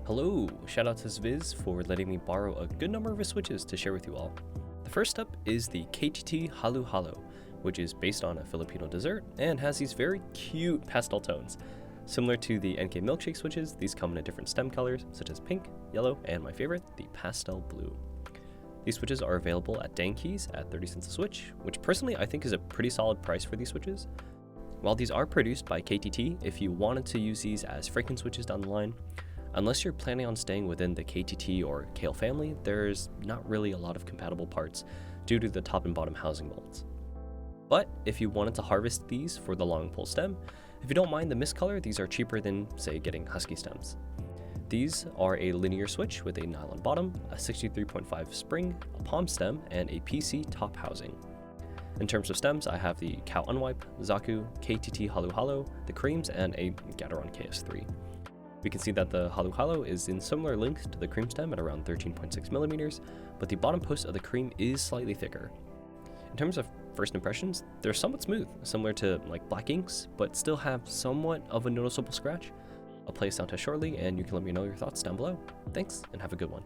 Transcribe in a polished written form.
Hello, shout out to Zviz for letting me borrow a good number of his switches to share with you all. The first up is the KTT HaluHalo, which is based on a Filipino dessert and has these very cute pastel tones. Similar to the NK milkshake switches, these come in different stem colors such as pink, yellow, and my favorite, the pastel blue. These switches are available at Dankeys at 30 cents a switch, which personally I think is a pretty solid price for these switches. While these are produced by KTT, if you wanted to use these as Frankenswitches down the line, unless you're planning on staying within the KTT or Kale family, there's not really a lot of compatible parts due to the top and bottom housing molds. But if you wanted to harvest these for the long pole stem, if you don't mind the mist color, these are cheaper than, say, getting husky stems. These are a linear switch with a nylon bottom, a 63.5 spring, a POM stem, and a PC top housing. In terms of stems, I have the Cow Unwipe, Zaku, KTT HaluHalo, the Creams, and a Gateron KS3. We can see that the HaluHalo is in similar length to the Cream stem at around 13.6 millimeters, but the bottom post of the Cream is slightly thicker. In terms of first impressions, they're somewhat smooth, similar to like black inks, but still have somewhat of a noticeable scratch. I'll play a sound test shortly, and you can let me know your thoughts down below. Thanks, and have a good one.